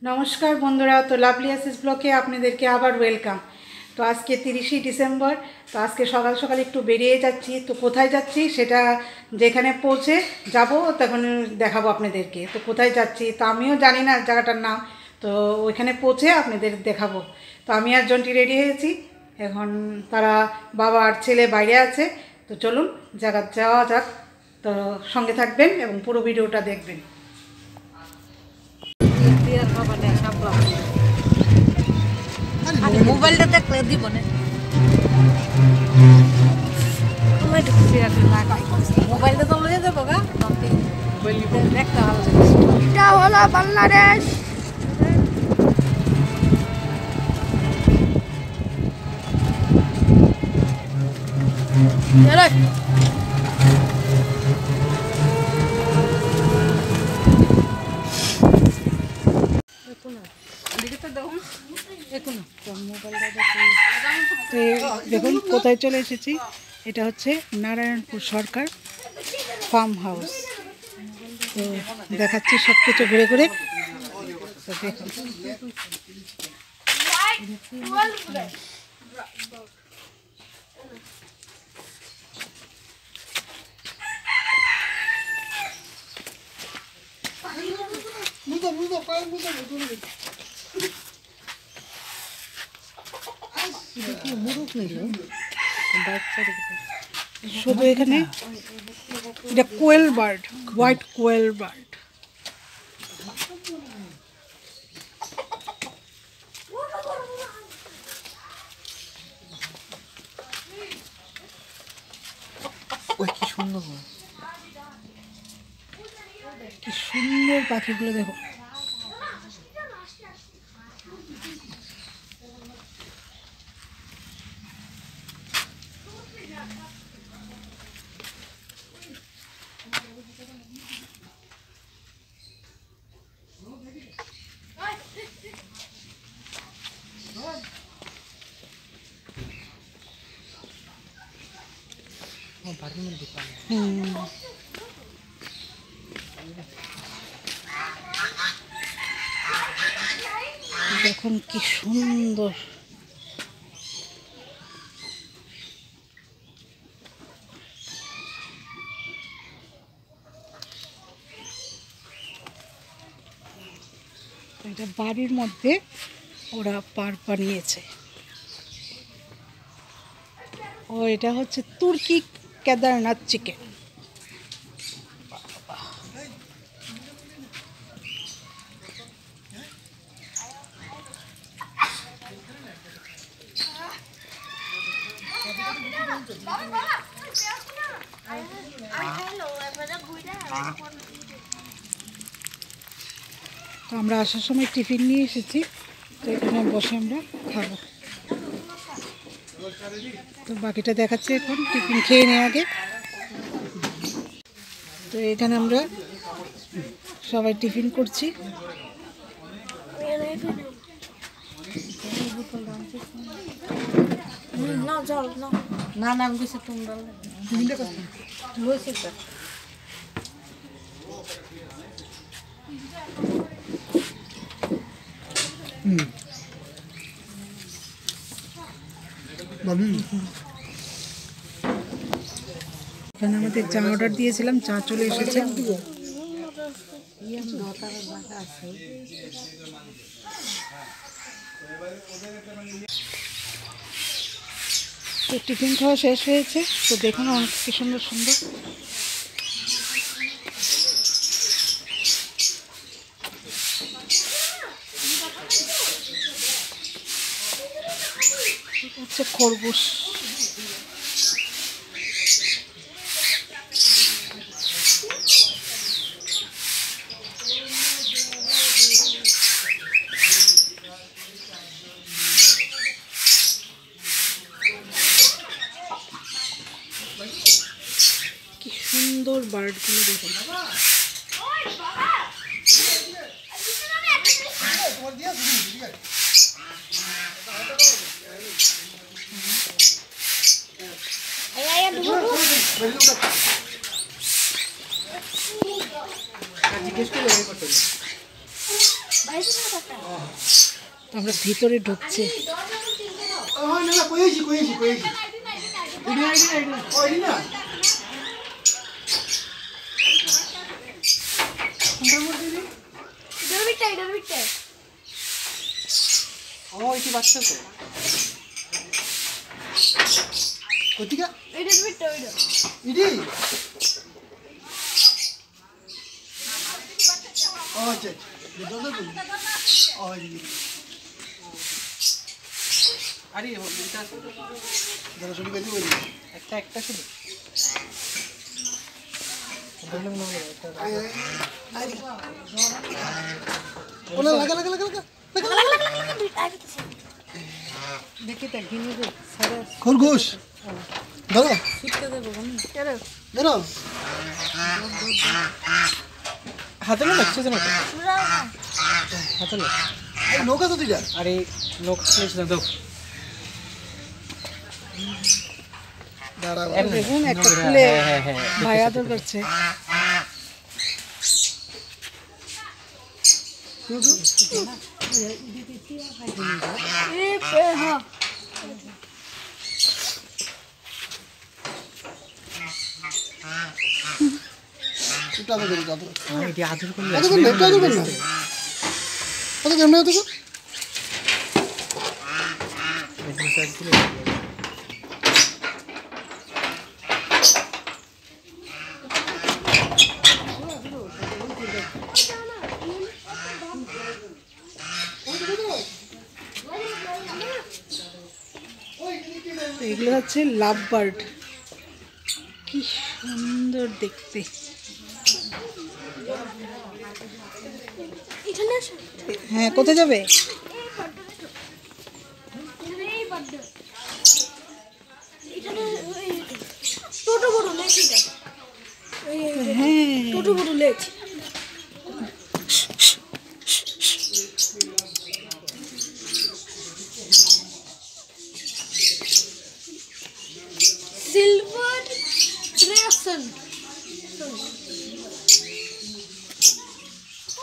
নমস্কার বন্ধুরা, তো লাভলি অ্যাসেস ব্লকে আপনাদেরকে আবার ওয়েলকাম। তো আজকে 30শে ডিসেম্বর। তো আজকে সকাল সকাল একটু বেরিয়ে যাচ্ছি। তো কোথায় যাচ্ছি সেটা যেখানে পৌঁছে যাব তখন দেখাবো আপনাদেরকে। তো কোথায় যাচ্ছি তো আমিও জানি না জায়গাটার নাম, তো ওইখানে পৌঁছে আপনাদের দেখাবো। তো আমি আর জন্টি রেডি হয়েছি, এখন তারা বাবা আর ছেলে বাইরে আছে। তো চলুন জায়গা যাওয়া যাক। তো সঙ্গে থাকবেন এবং পুরো ভিডিওটা দেখবেন। মোবাইলটা দেখলে দিব না, মোবাইলটা তো লয়ে যাবো গা, দেখতে ভালো জিনিস। এটা হলো বাংলাদেশ। তো দেখুন কোথায় চলে এসেছি। এটা হচ্ছে নারায়ণপুর সরকার ফার্ম হাউস। তো দেখাচ্ছি সব কিছু ঘুরে ঘুরে। তো দেখুন শুধু এখানে এটা কোয়েল বার্ড, হোয়াইট কোয়েল বার্ড। কি সুন্দর, কি সুন্দর পাখিগুলো দেখো। দেখুন কি সুন্দর। এটা বাড়ির মধ্যে ওরা পার্ক বানিয়েছে। ও এটা হচ্ছে তুর্কি কেদারনাথ চিকেন। তো আমরা আসার সময় টিফিন নিয়ে এসেছি, তো এখানে বসে আমরা খাবো। তো বাকিটা দেখাচ্ছি এখন, টিফিন খেয়ে নেওয়া আগে। তো এখানে আমরা সবাই টিফিন করছি। না না আমি কিছু তোমরা লইছে এখানে আমাদের চা অর্ডার দিয়েছিলাম, চা চলে এসেছে। তো টিফিন খাওয়া শেষ হয়েছে। তো দেখুন অনেক কি সুন্দর সুন্দর। হচ্ছে খরগোশ। কি সুন্দর বার্ডগুলো দেখুন। জিজ্ঞেস করে তো আমরা ভিতরে ঢুকছি। খরগোশ ধরো ধরো হাতে না লাগছে না হাতে না নৌকা তো তুই যা আরে লোক ছিল দাও দাঁড়াও দেখুন একটা খুলে ভাই আদর করছে। একটু আদর করো আদর এটি আদর করলে আদর করো একটু আদর করো না আদর কেমন আদর করো তো এগুলো হচ্ছে লাভ বার্ড, কি সুন্দর দেখতে। হ্যাঁ, কোথায় যাবে? সিলভার ড্রেসন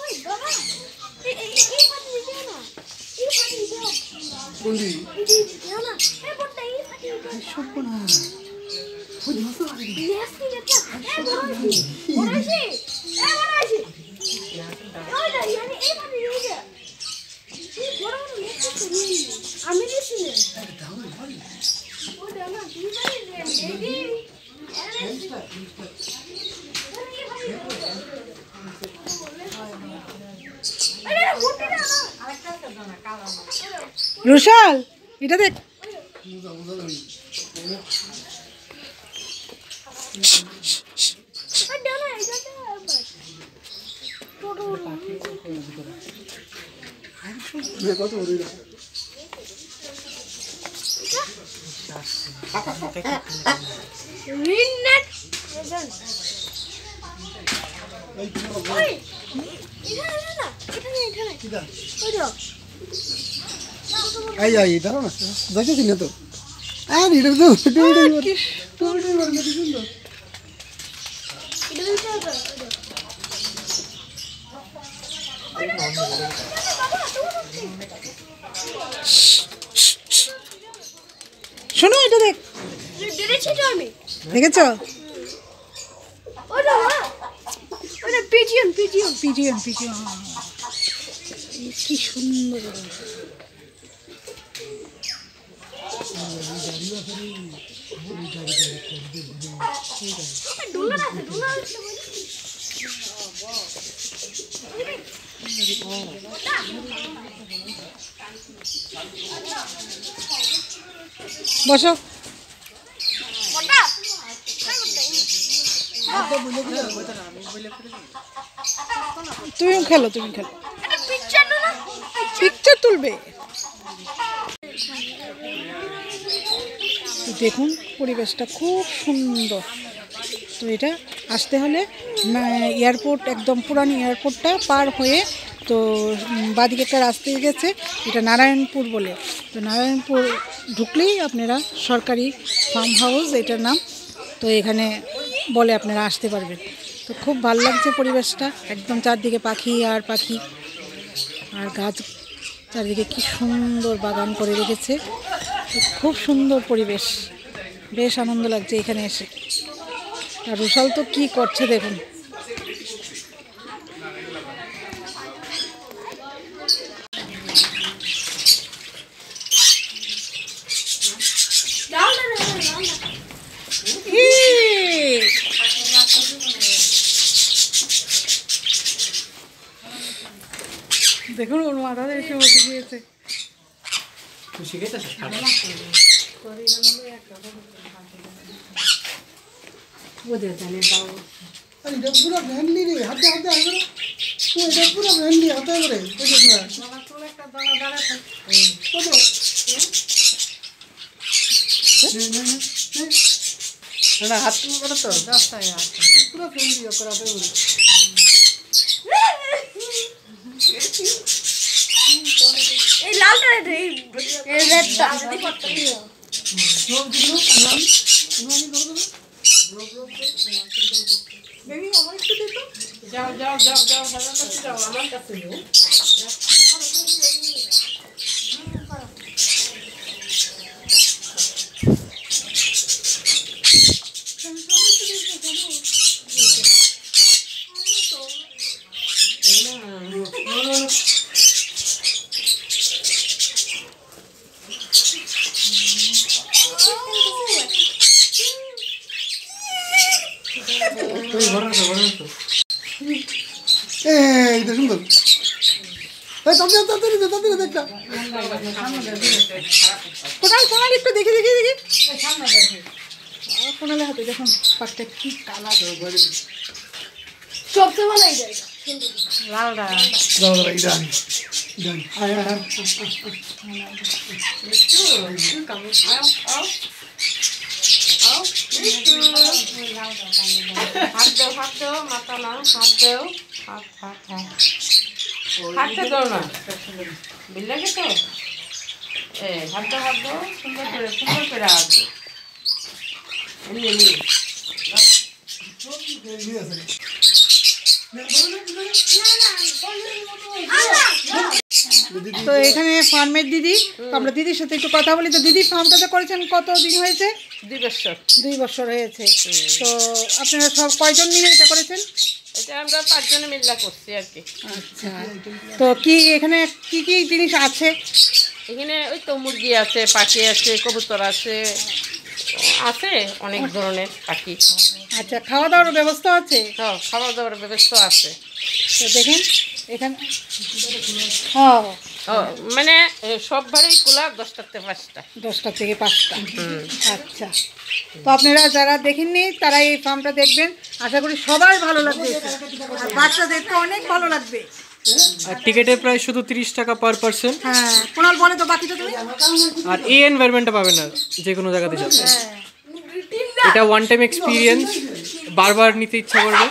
ওই বাবা এই পানি দিও না, এই পানি দিও কোনটি দিও না, এই বড়টা এই পানি দিও সব না নেসি এটা এই বড়াইছি বড়াইছি এই বড়াইছি ওই না yani এই পানি দিও যা এই বড় বড় নেসি তুমি আমি দিছি না ও দাও না তুমি পানি দে দিদি রুশাল, এটা দেখ। কত বড় এই আই দাঁড়াও না যাইতেছি না তো আর এটা তো শোনো, এটা দেখ। দেখেছ? পিজিয়ন পিজিয়ন পিজিয়ন পিজিয়ন, কি সুন্দর। বসো। তুমিও খেলো, তুমি খেলো, পিকচার তুলবে। দেখুন পরিবেশটা খুব সুন্দর। তো এটা আসতে হলে এয়ারপোর্ট, একদম পুরানি এয়ারপোর্টটা পার হয়ে তো বাদিকে একটা রাস্তা গেছে, এটা নারায়ণপুর বলে। তো নারায়ণপুর ঢুকলেই আপনারা সরকারি ফার্ম হাউস এটার নাম, তো এখানে বলে আপনারা আসতে পারবেন। তো খুব ভালো লাগছে পরিবেশটা, একদম চারদিকে পাখি আর পাখি। আর গাছ চারিদিকে কি সুন্দর বাগান করে রেখেছে, খুব সুন্দর পরিবেশ, বেশ আনন্দ লাগছে এখানে এসে। আর রুশাল তো কি করছে দেখুন। দেখুন ওর মাথাতে এসে বসে গিয়েছে। এটা পুরো ফ্রেন্ডলি রে, হাতে হাতে আসবে। এটা পুরো ফ্রেন্ডলি হাতে করে না হাত তুমি করো তো পুরো ফ্রেন্ডলি করে হাতে করে। এই লালটা এই রেডটা যাও যাও যাও যাও আমার কাছে যাও, আমার কাছে যাও। তুমি ঘরে আসো, ঘরে আসো। এইটা সুন্দর। এই তাড়াতাড়ি দেখা। কোনালি একটু দেখি দেখি দেখি কোনালে হাতে দেখুন পাটটা কি কালার। সবচেয়ে ভালো এই জায়গা লালটা দাও দাও এটা আনি। আয় আয়। হাত দাও, হাত দাও, মাথা না, হাত দাও, হাত হাত হাত হাতটা দাও না, বুঝলে তো? হাত দাও, হাত দাও, সুন্দর করে হাত দাও। এমনি এমনি তো এখানে ফার্মের দিদি, তো আমরা দিদির সাথে একটু কথা বলি। তো দিদি ফার্মটাতে করেছেন কত দিন হয়েছে? 2 বছর। 2 বছর হয়েছে। তো আপনারা সব কয়জন মিলে এটা করেছেন? এটা আমরা 5 জনে মিল্লা করছি আর কি। আচ্ছা, তো কি এখানে কি কি জিনিস আছে? এখানে ওই তো মুরগি আছে, পাখি আছে, কবুতর আছে, আছে অনেক ধরনের পাখি। আচ্ছা, খাওয়া দাওয়ার ব্যবস্থা আছে? হ্যাঁ, খাওয়া দাওয়ার ব্যবস্থা আছে। তো দেখেন এখানে হ্যাঁ মানে সব বাড়ি খোলা 10টা থেকে 5টা। 10টা থেকে 5টা। আচ্ছা, তো আপনারা যারা দেখেননি তারা এই ফার্মটা দেখবেন, আশা করি সবাই ভালো লাগবে, আর বাচ্চাদেরকে অনেক ভালো লাগবে। আর টিকেটের প্রাইস শুধু 30 টাকা পার পার্সন। হ্যাঁ, কোনাল বলে তো বাকিটা তুমি। আর এই এনভায়রনমেন্টটা পাবেন না যে কোনো জায়গাতে যাবে। হ্যাঁ, এটা ওয়ান টাইম এক্সপিরিয়েন্স, বারবার নিতে ইচ্ছা করবে।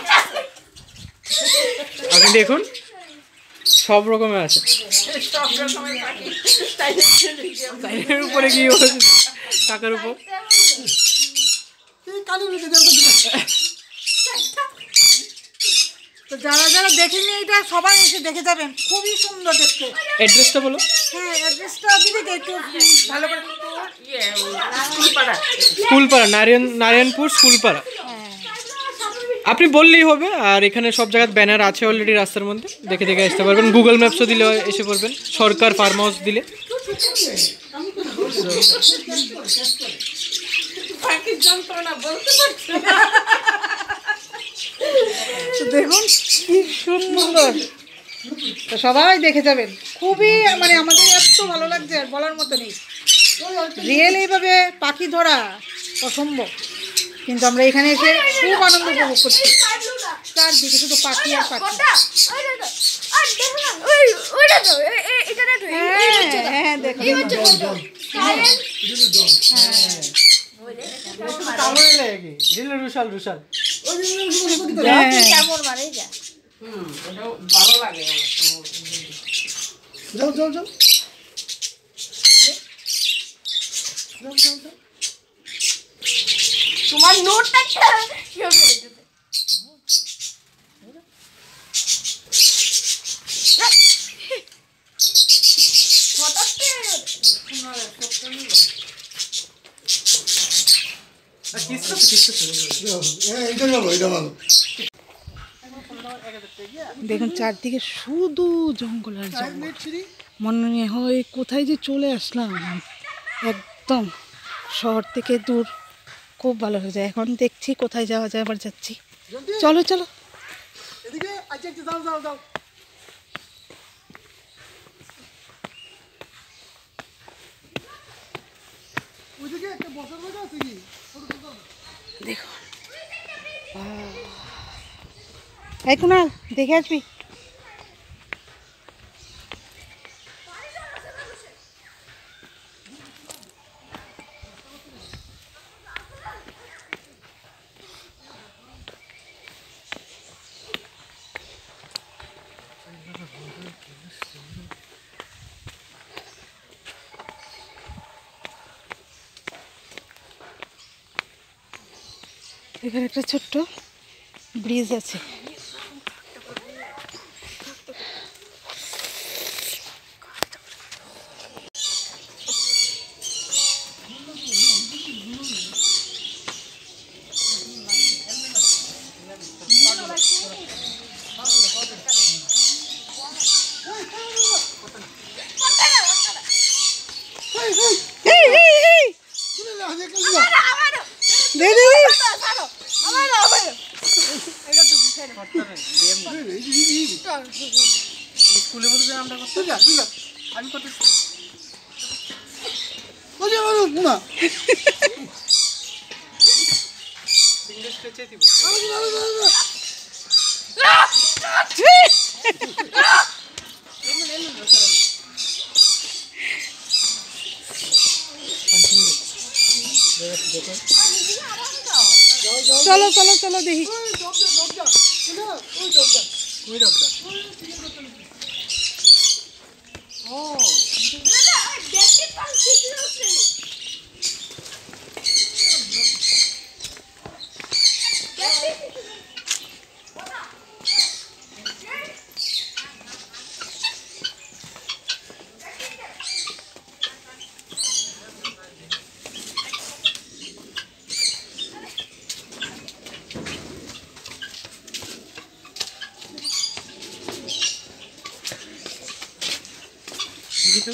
আপনি দেখুন সব রকমের আছে। টাইলের উপরে গিয়ে টাকার উপর। তো যারা যারা দেখেননি এটা সবাই এসে দেখে যাবেন, খুবই সুন্দর দেখতে। অ্যাড্রেসটা বলো। হ্যাঁ, অ্যাড্রেসটা দিদি একটু ভালো করে। স্কুলপাড়া, নারায়ণপুর স্কুলপাড়া। আপনি বললেই হবে। আর এখানে সব জায়গায় ব্যানার আছে অলরেডি রাস্তার মধ্যে, দেখে দেখে আসতে পারবেন। গুগল ম্যাপসও দিলে এসে পড়বেন, সরকার ফার্ম হাউস দিলে। দেখুন কি সুন্দর, তো সবাই দেখে যাবেন। খুবই মানে আমাদের এত ভালো লাগছে আর বলার মতো নেই। রিয়েল এইভাবে পাখি ধরা অসম্ভব, কিন্তু আমরা এখানে এসে খুব আনন্দ উপভোগ করছি। চারদিকে শুধু পাখি আর পাখি। হ্যাঁ দেখুন, রুশাল রুশাল কেমন মানে যা ভালো লাগে। যাও যাও যাও। তোমার নোটটা এইটা ভালো, এটা ভালো। দেখুন চারদিকে শুধু জঙ্গল আর জঙ্গল, মনে হয় কোথায় যে চলে আসলাম, একদম শহর থেকে দূর, খুব ভালো হয়ে যায়। এখন দেখছি কোথায় যাওয়া যায়, আবার যাচ্ছি। চলো চলো। এদিকে আচ্ছা একটু যাও যাও যাও। ওইদিকে একটা বসার জায়গা আছে কি? দেখো এই কুনাল দেখে আসবি। এখানে একটা ছোট্ট ব্রিজ আছে। স্কুলে বলতে আমরা করতে আমি করতে না ইংলিশ লেচে দিব। চলো চলো চলো দেখি। ওই রকটা gitu.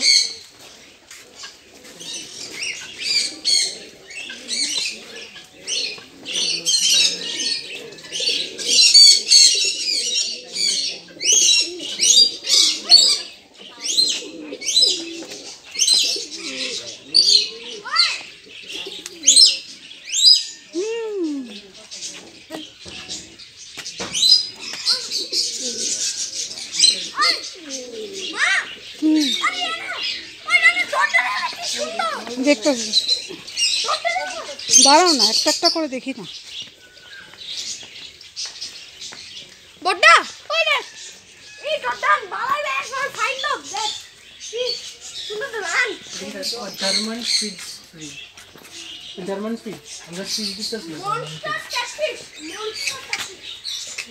দেখতে দাঁড়াও না, একটা একটা করে দেখি না। বড়টা ওই দেখ এই গডান বালাই ব্যাগ আর ফাইন লোক দেখ কি সুন্দর run German speed free German speed আমরা স্পিড দিতেছি মনস্টার ক্যাটফিশ মনস্টার ক্যাটফিশ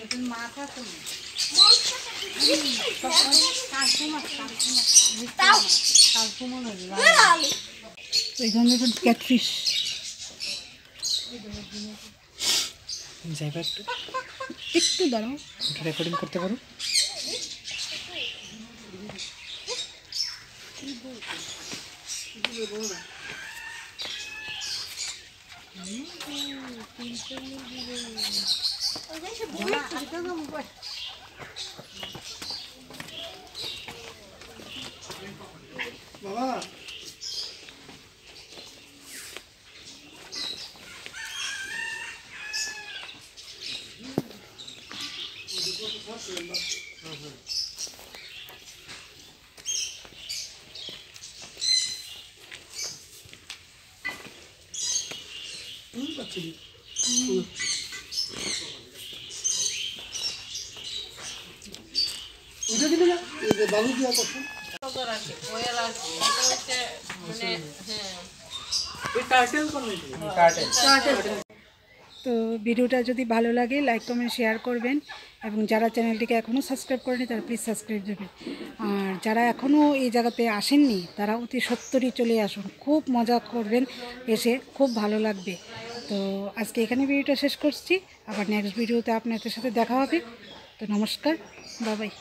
এখন মাথা তো মনস্টার ক্যাটফিশ তাও এইখানে দেখুন ক্যাটফিশ। যাইবা একটু একটু দাঁড়াও, রেকর্ডিং করতে পারো। বাবা ওইটা দিলে না এই যে বালু দিয়া করছেন কোয়েল আছে এটা হচ্ছে মানে হ্যাঁ এই টার্টেল কোন টার্টেল তো ভিডিওটা যদি ভালো লাগে লাইক কমেন্ট শেয়ার করবেন, এবং যারা চ্যানেলটিকে এখনও সাবস্ক্রাইব করেনি তারা প্লিজ সাবস্ক্রাইব দেবেন। আর যারা এখনও এই জায়গাতে আসেননি তারা অতি সত্বরই চলে আসুন, খুব মজা করবেন, এসে খুব ভালো লাগবে। তো আজকে এখানে ভিডিওটা শেষ করছি, আবার নেক্সট ভিডিওতে আপনাদের সাথে দেখা হবে। তো নমস্কার, বাই বাই।